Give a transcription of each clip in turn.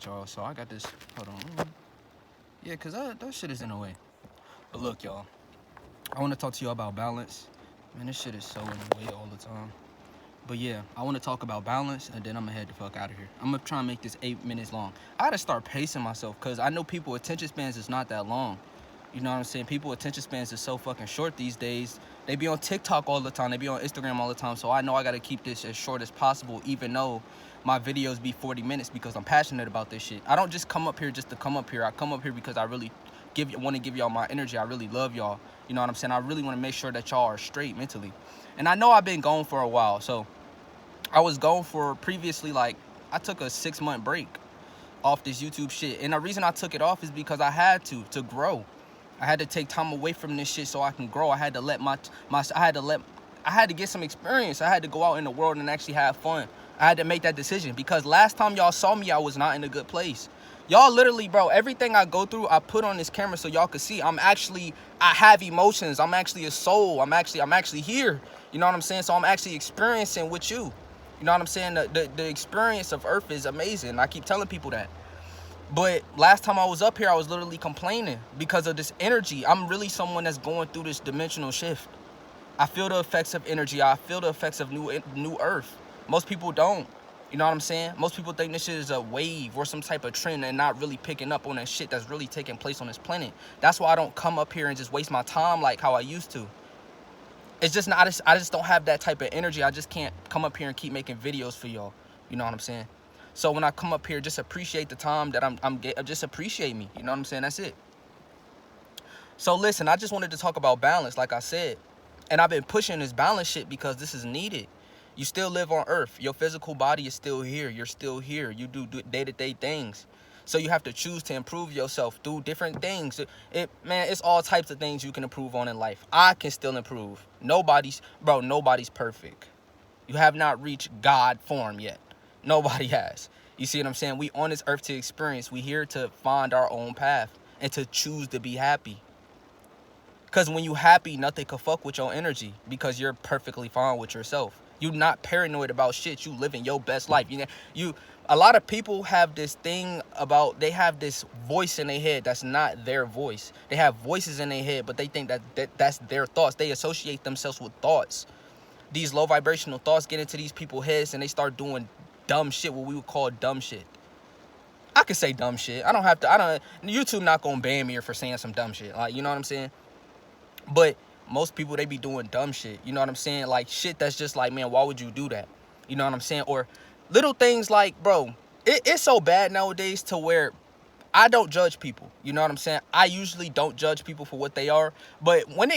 y'all. So I got this. Hold on. Yeah, cause that shit is in the way. But look, y'all. I want to talk to y'all about balance. Man, this shit is so in the way all the time. But yeah, I want to talk about balance, and then I'm gonna head the fuck out of here. I'm gonna try and make this 8 minutes long. I gotta start pacing myself, cause I know people attention spans is not that long. You know what I'm saying? People attention spans is so fucking short these days. They be on TikTok all the time. They be on Instagram all the time. So I know I gotta keep this as short as possible, even though my videos be 40 minutes, because I'm passionate about this shit. I don't just come up here just to come up here. I come up here because I really want to give y'all my energy. I really love y'all. You know what I'm saying? I really want to make sure that y'all are straight mentally. And I know I've been gone for a while. So I was gone for previously, like, I took a 6-month break off this YouTube shit. And the reason I took it off is because I had to grow. I had to take time away from this shit so I can grow. I had to let I had to get some experience. I had to go out in the world and actually have fun. I had to make that decision, because last time y'all saw me, I was not in a good place. Y'all literally, bro, everything I go through, I put on this camera so y'all can see. I have emotions. I'm actually a soul. I'm actually here. You know what I'm saying? So I'm actually experiencing with you. You know what I'm saying? The experience of Earth is amazing. I keep telling people that. But last time I was up here, I was literally complaining because of this energy. I'm really someone that's going through this dimensional shift. I feel the effects of energy. I feel the effects of new Earth. Most people don't. You know what I'm saying? Most people think this shit is a wave or some type of trend and not really picking up on that shit that's really taking place on this planet. That's why I don't come up here and just waste my time like how I used to. It's just not, I just don't have that type of energy. I just can't come up here and keep making videos for y'all. You know what I'm saying? So when I come up here, just appreciate the time that I'm getting. Just appreciate me. You know what I'm saying? That's it. So listen, I just wanted to talk about balance, like I said. And I've been pushing this balance shit because this is needed. You still live on Earth. Your physical body is still here. You're still here. You do day-to-day things. So you have to choose to improve yourself through different things. Man, it's all types of things you can improve on in life. I can still improve. Nobody's perfect. You have not reached God form yet. Nobody has. You see what I'm saying? We on this earth to experience. We here to find our own path and to choose to be happy. Because when you happy, nothing can fuck with your energy, because you're perfectly fine with yourself. You're not paranoid about shit. You living your best life. A lot of people have this thing about, they have this voice in their head that's not their voice. They have voices in their head, but they think that's their thoughts. They associate themselves with thoughts. These low vibrational thoughts get into these people's heads and they start doing dumb shit, what we would call dumb shit. I could say dumb shit. YouTube not gonna ban me for saying some dumb shit. Like, you know what I'm saying? But most people, they be doing dumb shit. You know what I'm saying? Like shit that's just like, man, why would you do that? You know what I'm saying? Or little things like, bro, it's so bad nowadays to where I don't judge people. You know what I'm saying? I usually don't judge people for what they are. But when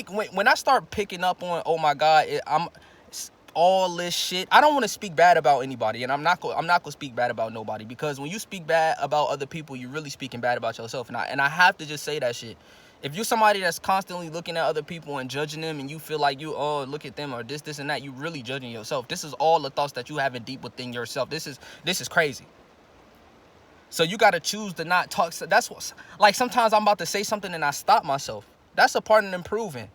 I start picking up on, oh my God, I'm all this shit. I don't want to speak bad about anybody, and I'm not gonna speak bad about nobody, because when you speak bad about other people, you're really speaking bad about yourself. And I have to just say that shit. If you're somebody that's constantly looking at other people and judging them, and you feel like look at them, or this and that, you really judging yourself. This is all the thoughts that you have deep within yourself. This is crazy. So you got to choose to not talk. That's what, like, sometimes I'm about to say something and I stop myself. That's a part of improving.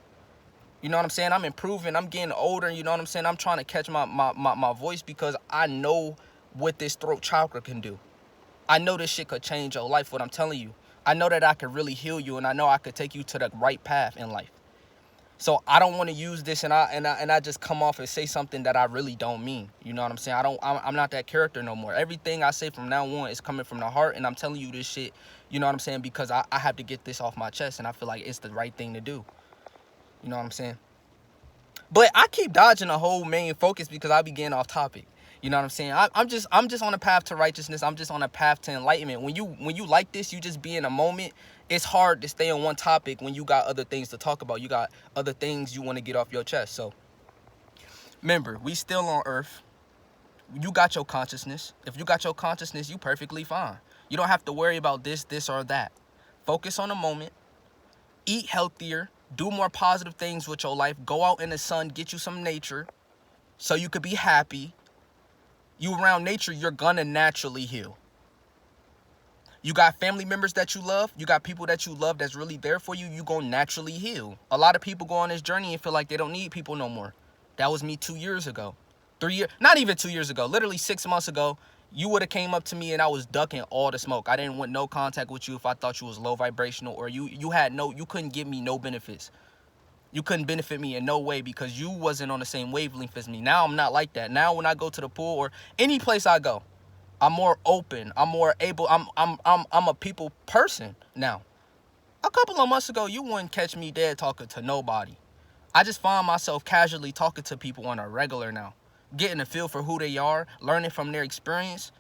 You know what I'm saying? I'm improving. I'm getting older. You know what I'm saying? I'm trying to catch my voice, because I know what this throat chakra can do. I know this shit could change your life, what I'm telling you. I know that I could really heal you, and I know I could take you to the right path in life. So I don't want to use this and I just come off and say something that I really don't mean. You know what I'm saying? I'm not that character no more. Everything I say from now on is coming from the heart, and I'm telling you this shit, you know what I'm saying? Because I have to get this off my chest, and I feel like it's the right thing to do. You know what I'm saying? But I keep dodging the whole main focus because I be getting off topic. You know what I'm saying? I'm just on a path to righteousness. I'm just on a path to enlightenment. When you like this, you just be in a moment. It's hard to stay on one topic when you got other things to talk about. You got other things you want to get off your chest. So remember, we still on earth. You got your consciousness. If you got your consciousness, you perfectly fine. You don't have to worry about this or that. Focus on the moment. Eat healthier. Do more positive things with your life. Go out in the sun. Get you some nature so you could be happy. You around nature, you're gonna naturally heal. You got family members that you love. You got people that you love that's really there for you. You gonna naturally heal. A lot of people go on this journey and feel like they don't need people no more. That was me 2 years ago. 3 years, not even 2 years ago, literally 6 months ago. you would have came up to me and I was ducking all the smoke. I didn't want no contact with you if I thought you was low vibrational, or you couldn't give me no benefits. You couldn't benefit me in no way because you wasn't on the same wavelength as me. Now I'm not like that. Now when I go to the pool or any place I go, I'm more open. I'm more able. I'm a people person now. A couple of months ago, you wouldn't catch me dead talking to nobody. I just find myself casually talking to people on a regular now, getting a feel for who they are, learning from their experience.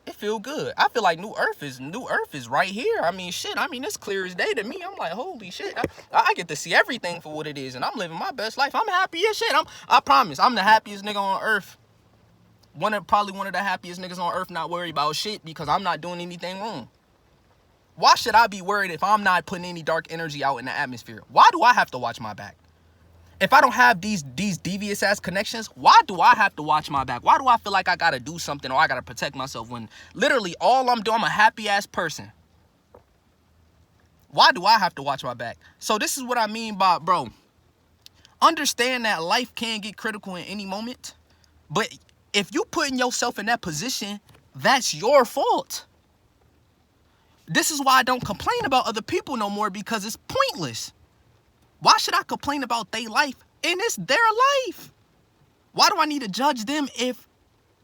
It feel good. I feel like New Earth is right here. I mean, shit. I mean, it's clear as day to me. I'm like, holy shit. I get to see everything for what it is, and I'm living my best life. I'm happy as shit. I promise. I'm the happiest nigga on earth. Probably one of the happiest niggas on earth, not worried about shit because I'm not doing anything wrong. Why should I be worried if I'm not putting any dark energy out in the atmosphere? Why do I have to watch my back? If I don't have these devious ass connections, why do I have to watch my back? Why do I feel like I gotta do something or I gotta protect myself when literally all I'm doing, I'm a happy ass person? Why do I have to watch my back? So this is what I mean by, bro, understand that life can get critical in any moment, but if you putting yourself in that position, that's your fault. This is why I don't complain about other people no more, because it's pointless. Why should I complain about their life and it's their life? Why do I need to judge them if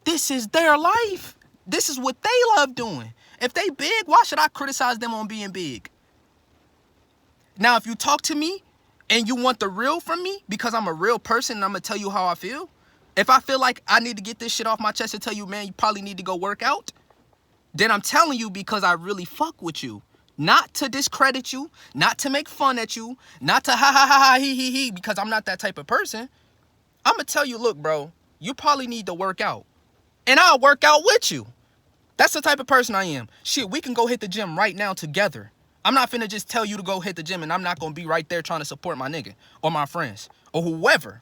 this is their life? This is what they love doing. If they big, why should I criticize them on being big? Now, if you talk to me and you want the real from me because I'm a real person and I'm going to tell you how I feel, if I feel like I need to get this shit off my chest and tell you, man, you probably need to go work out, then I'm telling you because I really fuck with you. Not to discredit you, not to make fun at you, not to he, because I'm not that type of person. I'm going to tell you, look, bro, you probably need to work out. And I'll work out with you. That's the type of person I am. Shit, we can go hit the gym right now together. I'm not finna just tell you to go hit the gym and I'm not going to be right there trying to support my nigga or my friends or whoever.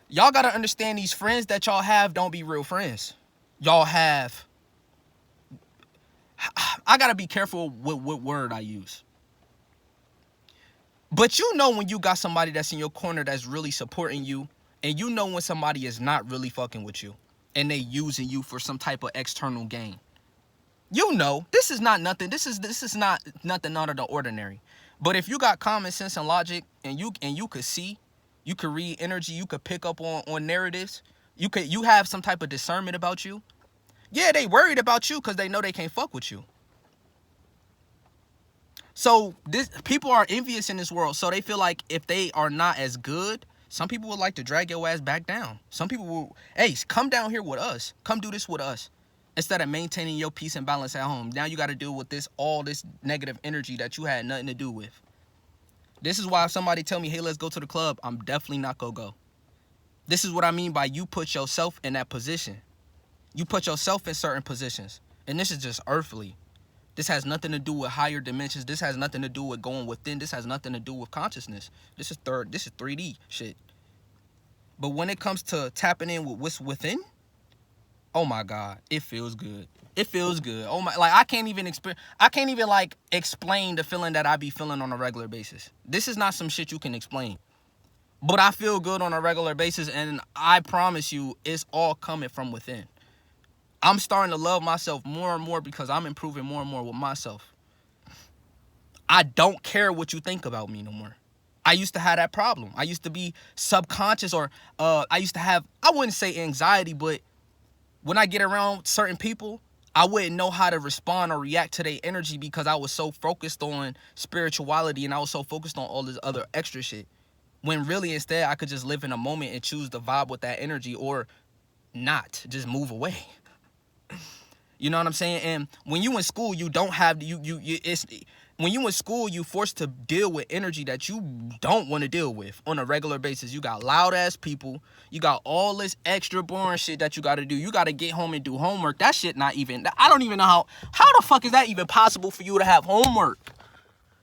Y'all got to understand these friends that y'all have don't be real friends. Y'all have... I got to be careful with what word I use. But you know when you got somebody that's in your corner that's really supporting you, and you know when somebody is not really fucking with you and they using you for some type of external gain. You know, this is not nothing. This is not nothing out of the ordinary. But if you got common sense and logic and you could see, you could read energy, you could pick up on narratives, you have some type of discernment about you. Yeah, they worried about you because they know they can't fuck with you. So people are envious in this world. So they feel like if they are not as good, some people would like to drag your ass back down. Some people will, hey, come down here with us. Come do this with us. Instead of maintaining your peace and balance at home. Now you got to deal with all this negative energy that you had nothing to do with. This is why if somebody tell me, hey, let's go to the club, I'm definitely not going to go. This is what I mean by you put yourself in that position. You put yourself in certain positions. And this is just earthly. This has nothing to do with higher dimensions. This has nothing to do with going within. This has nothing to do with consciousness. This is 3D shit. But when it comes to tapping in with what's within, oh my God, it feels good. It feels good. Oh my, like I can't even explain the feeling that I be feeling on a regular basis. This is not some shit you can explain. But I feel good on a regular basis, and I promise you it's all coming from within. I'm starting to love myself more and more because I'm improving more and more with myself. I don't care what you think about me no more. I used to have that problem. I used to be subconscious, or I used to have, I wouldn't say anxiety, but when I get around certain people, I wouldn't know how to respond or react to their energy because I was so focused on spirituality and I was so focused on all this other extra shit. When really instead I could just live in a moment and choose to vibe with that energy or not, just move away. You know what I'm saying? And when you in school, you don't have when you in school, you forced to deal with energy that you don't want to deal with on a regular basis. You got loud ass people. You got all this extra boring shit that you got to do. You got to get home and do homework. That shit not even, I don't even know how the fuck is that even possible for you to have homework?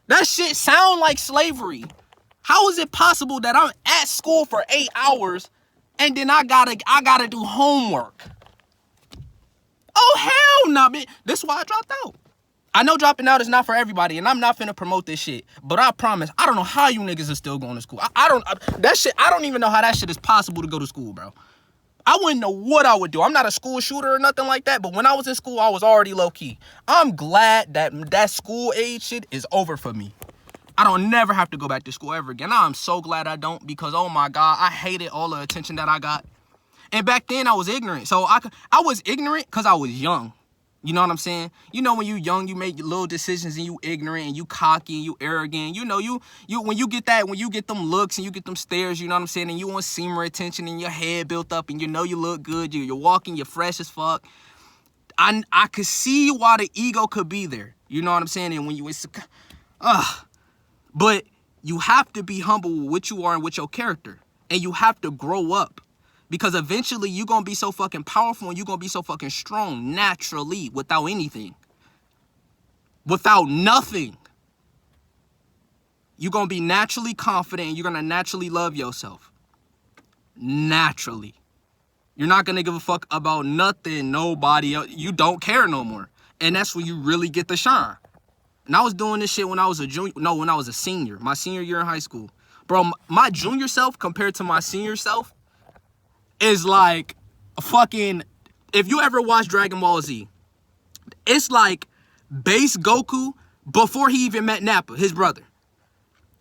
That shit sound like slavery. How is it possible that I'm at school for 8 hours and then I gotta do homework? Oh, hell no, man. This is why I dropped out. I know dropping out is not for everybody, and I'm not finna promote this shit. But I promise, I don't know how you niggas are still going to school. I don't even know how that shit is possible to go to school, bro. I wouldn't know what I would do. I'm not a school shooter or nothing like that, but when I was in school, I was already low-key. I'm glad that school age shit is over for me. I don't never have to go back to school ever again. I'm so glad I don't, because, oh my God, I hated all the attention that I got. And back then, I was ignorant. So I was ignorant because I was young. You know what I'm saying? You know, when you young, you make little decisions and you ignorant and you cocky and you arrogant. You know, when you get them looks and you get them stares, you know what I'm saying? And you want seamer attention and your head built up and you know you look good. You're walking, you're fresh as fuck. I could see why the ego could be there. You know what I'm saying? And when but you have to be humble with what you are and with your character. And you have to grow up. Because eventually you're going to be so fucking powerful and you're going to be so fucking strong naturally without anything. Without nothing. You're going to be naturally confident and you're going to naturally love yourself. Naturally. You're not going to give a fuck about nothing, nobody else. You don't care no more. And that's when you really get the shine. And I was doing this shit when I was when I was a senior. My senior year in high school. Bro, my junior self compared to my senior self is like a fucking, if you ever watch Dragon Ball Z, it's like base Goku before he even met Nappa, his brother.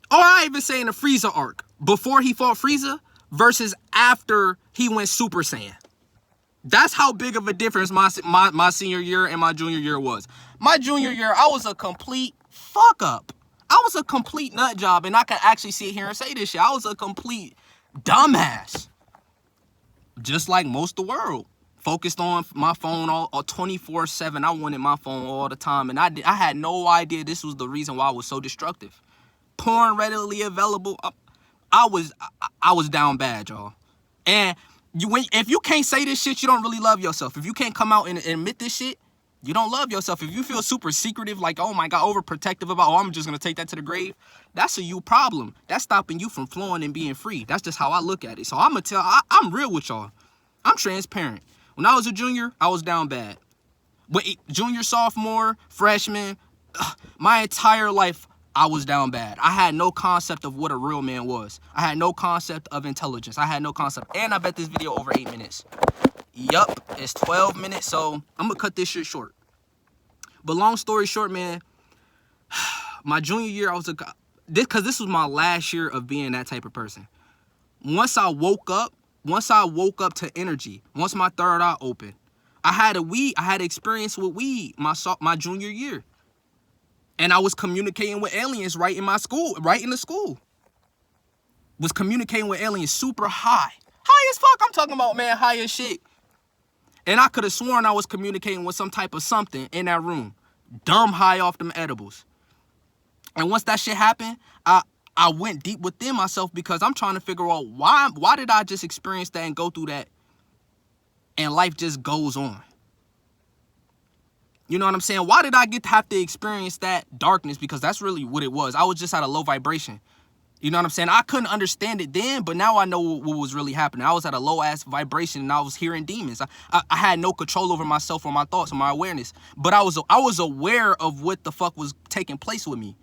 Or I even say in the Frieza arc, before he fought Frieza versus after he went Super Saiyan. That's how big of a difference my senior year and my junior year was. My junior year, I was a complete fuck up. I was a complete nut job, and I can actually sit here and say this shit. I was a complete dumbass. Just like most of the world. Focused on my phone all 24/7. I wanted my phone all the time. And I had no idea this was the reason why I was so destructive. Porn readily available. I was down bad, y'all. And if you can't say this shit, you don't really love yourself. If you can't come out and admit this shit, you don't love yourself. If you feel super secretive, like, oh my God, overprotective about, I'm just going to take that to the grave. That's a you problem. That's stopping you from flowing and being free. That's just how I look at it. So I'm going to I'm real with y'all. I'm transparent. When I was a junior, I was down bad. But junior, sophomore, freshman, my entire life, I was down bad. I had no concept of what a real man was. I had no concept of intelligence. I had no concept. And I bet this video over 8 minutes. Yup, it's 12 minutes, so I'm going to cut this shit short. But long story short, man, my junior year, because this was my last year of being that type of person. Once I woke up to energy, once my third eye opened, I had experience with weed my junior year. And I was communicating with aliens right in the school. Was communicating with aliens super high. High as fuck, I'm talking about, man, high as shit. And I could have sworn I was communicating with some type of something in that room. Dumb high off them edibles. And once that shit happened, I went deep within myself because I'm trying to figure out why did I just experience that and go through that and life just goes on. You know what I'm saying? Why did I have to experience that darkness? Because that's really what it was. I was just at a low vibration. You know what I'm saying? I couldn't understand it then, but now I know what was really happening. I was at a low-ass vibration, and I was hearing demons. I had no control over myself or my thoughts or my awareness. But I was aware of what the fuck was taking place with me.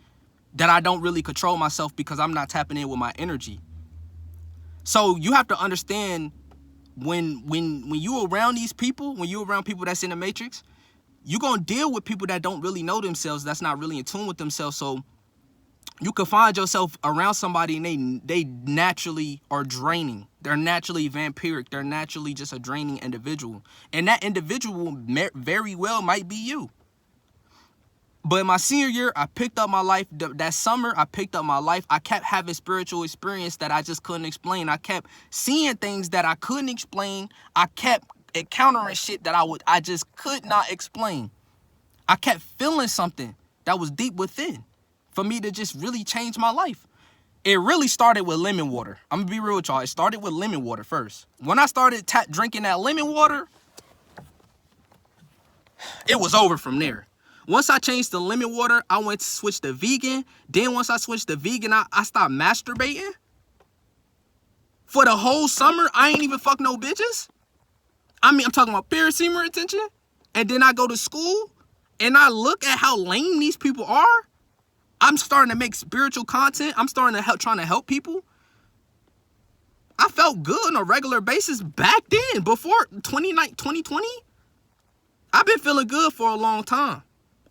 That I don't really control myself because I'm not tapping in with my energy. So you have to understand when you around these people, when you around people that's in the matrix, you're going to deal with people that don't really know themselves, that's not really in tune with themselves. So you can find yourself around somebody and they naturally are draining. They're naturally vampiric. They're naturally just a draining individual. And that individual very well might be you. But in my senior year, I picked up my life. That summer, I picked up my life. I kept having spiritual experience that I just couldn't explain. I kept seeing things that I couldn't explain. I kept encountering shit that I just could not explain. I kept feeling something that was deep within for me to just really change my life. It really started with lemon water. I'm going to be real with y'all. It started with lemon water first. When I started drinking that lemon water, it was over from there. Once I changed the lemon water, I went to switch to vegan. Then once I switched to vegan, I stopped masturbating. For the whole summer, I ain't even fuck no bitches. I mean, I'm talking about semen retention. And then I go to school, and I look at how lame these people are. I'm starting to make spiritual content. I'm starting to trying to help people. I felt good on a regular basis back then, before 2020. I've been feeling good for a long time.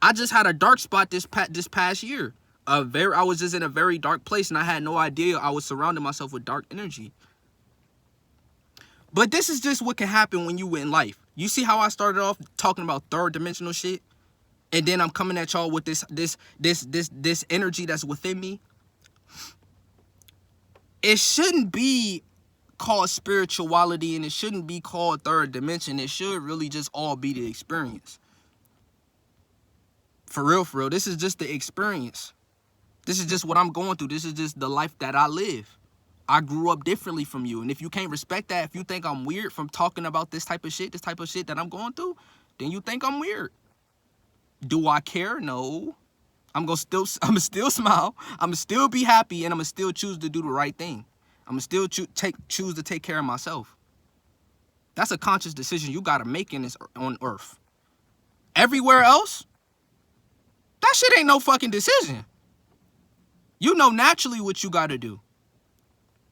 I just had a dark spot this past year. I was just in a very dark place, and I had no idea I was surrounding myself with dark energy. But this is just what can happen when you in life. You see how I started off talking about third dimensional shit, and then I'm coming at y'all with this energy that's within me. It shouldn't be called spirituality, and it shouldn't be called third dimension. It should really just all be the experience. For real, this is just the experience. This is just what I'm going through. This is just the life that I live. I grew up differently from you. And if you can't respect that, if you think I'm weird from talking about this type of shit that I'm going through, then you think I'm weird. Do I care? No. I'ma still smile. I'ma still be happy, and I'ma still choose to do the right thing. I'ma still choose to take care of myself. That's a conscious decision you gotta make on earth. Everywhere else, that shit ain't no fucking decision. You know naturally what you gotta do.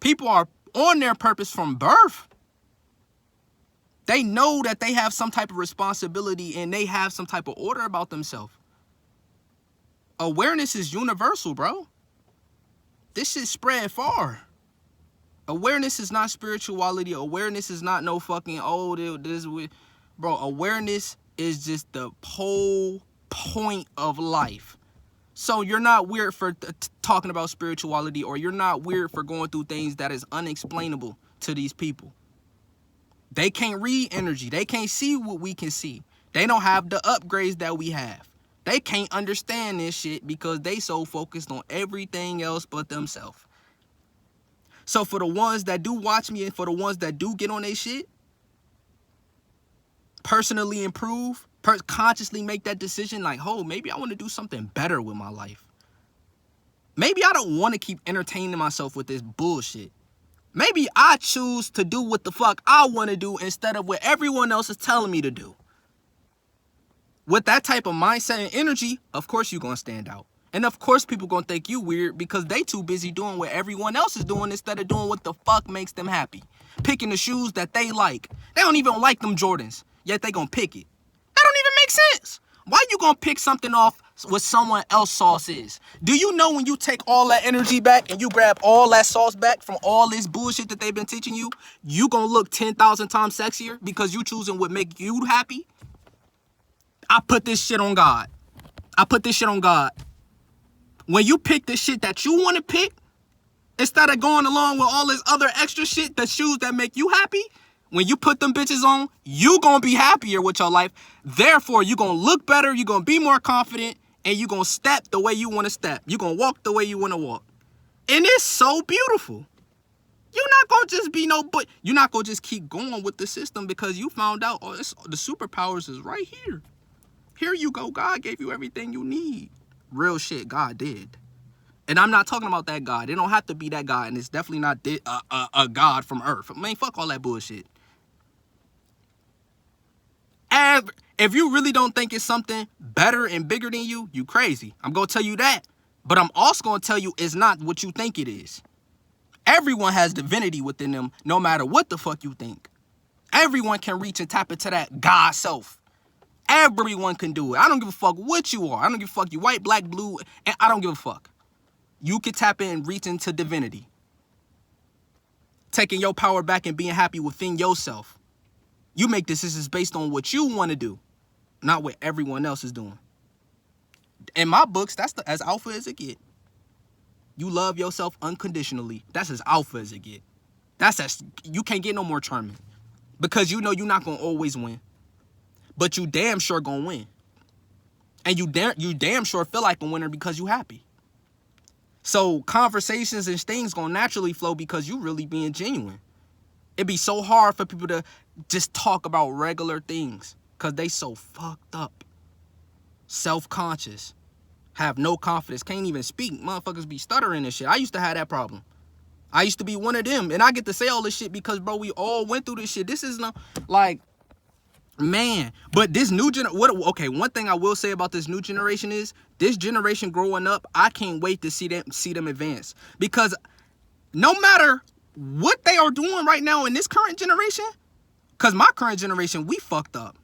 People are on their purpose from birth. They know that they have some type of responsibility, and they have some type of order about themselves. Awareness is universal, bro. This shit spread far. Awareness is not spirituality. Awareness is not no fucking, bro, awareness is just the whole point of life. So you're not weird for talking about spirituality, or you're not weird for going through things that is unexplainable to these people. They can't read energy. They can't see what we can see. They don't have the upgrades that we have. They can't understand this shit because they so focused on everything else but themselves. So for the ones that do watch me, and for the ones that do get on their shit, personally improve, consciously make that decision, like, oh, maybe I want to do something better with my life. Maybe I don't want to keep entertaining myself with this bullshit. Maybe I choose to do what the fuck I want to do instead of what everyone else is telling me to do. With that type of mindset and energy, of course you're going to stand out. And of course people going to think you weird because they too busy doing what everyone else is doing instead of doing what the fuck makes them happy. Picking the shoes that they like. They don't even like them Jordans, yet they going to pick it. That don't even make sense. Why you going to pick something off what someone else sauce is? Do you know when you take all that energy back and you grab all that sauce back from all this bullshit that they've been teaching you, you going to look 10,000 times sexier because you choosing what make you happy? I put this shit on God. I put this shit on God. When you pick the shit that you want to pick, instead of going along with all this other extra shit, the shoes that make you happy, when you put them bitches on, you gonna be happier with your life. Therefore, you gonna look better, you gonna be more confident, and you gonna step the way you want to step. You gonna walk the way you want to walk. And it's so beautiful. You're not gonna just be but you're not gonna just keep going with the system because you found out, oh, the superpowers is right here. Here you go. God gave you everything you need. Real shit, God did. And I'm not talking about that God. It don't have to be that God, and it's definitely not a God from Earth. Man, fuck all that bullshit. If you really don't think it's something better and bigger than you, you crazy. I'm going to tell you that. But I'm also going to tell you it's not what you think it is. Everyone has divinity within them, no matter what the fuck you think. Everyone can reach and tap into that God self. Everyone can do it. I don't give a fuck what you are. I don't give a fuck you white, black, blue, and I don't give a fuck. You can tap in and reach into divinity. Taking your power back and being happy within yourself. You make decisions based on what you want to do, not what everyone else is doing. In my books, that's as alpha as it get. You love yourself unconditionally. That's as alpha as it get. You can't get no more charming. Because you know you're not going to always win. But you damn sure going to win. And you damn sure feel like a winner because you happy. So conversations and things going to naturally flow because you really being genuine. It'd be so hard for people to just talk about regular things because they so fucked up. Self-conscious. Have no confidence. Can't even speak. Motherfuckers be stuttering and shit. I used to have that problem. I used to be one of them. And I get to say all this shit because, bro, we all went through this shit. This is not like, man. But this new generation, okay, one thing I will say about this new generation is this generation growing up, I can't wait to see them advance. Because no matter what they are doing right now in this current generation, because my current generation, we fucked up.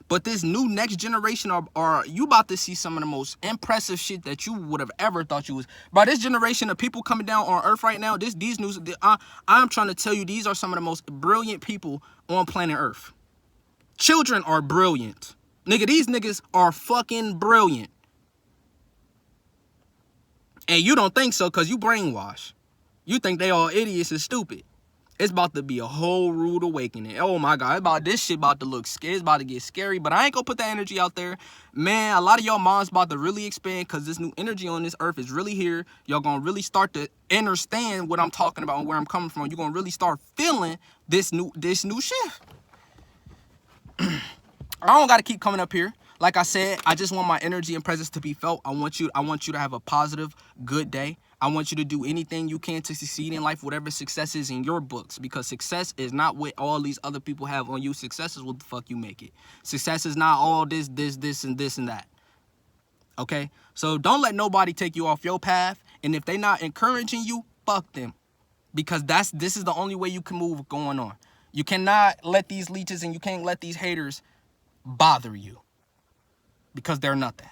But this new next generation are you about to see some of the most impressive shit that you would have ever thought you was. By this generation of people coming down on Earth right now, I'm trying to tell you, these are some of the most brilliant people on planet Earth. Children are brilliant. Nigga, these niggas are fucking brilliant. And you don't think so because you brainwashed. You think they all idiots and stupid. It's about to be a whole rude awakening. Oh my God, this shit about to look scary. It's about to get scary, but I ain't gonna put that energy out there. Man, a lot of y'all minds about to really expand because this new energy on this earth is really here. Y'all gonna really start to understand what I'm talking about and where I'm coming from. You're gonna really start feeling this new shift. I don't gotta keep coming up here. Like I said, I just want my energy and presence to be felt. I want you to have a positive, good day. I want you to do anything you can to succeed in life, whatever success is in your books, because success is not what all these other people have on you. Success is what the fuck you make it. Success is not all this, and this, and that. Okay? So don't let nobody take you off your path. And if they not encouraging you, fuck them. Because this is the only way you can move going on. You cannot let these leeches and you can't let these haters bother you. Because they're nothing.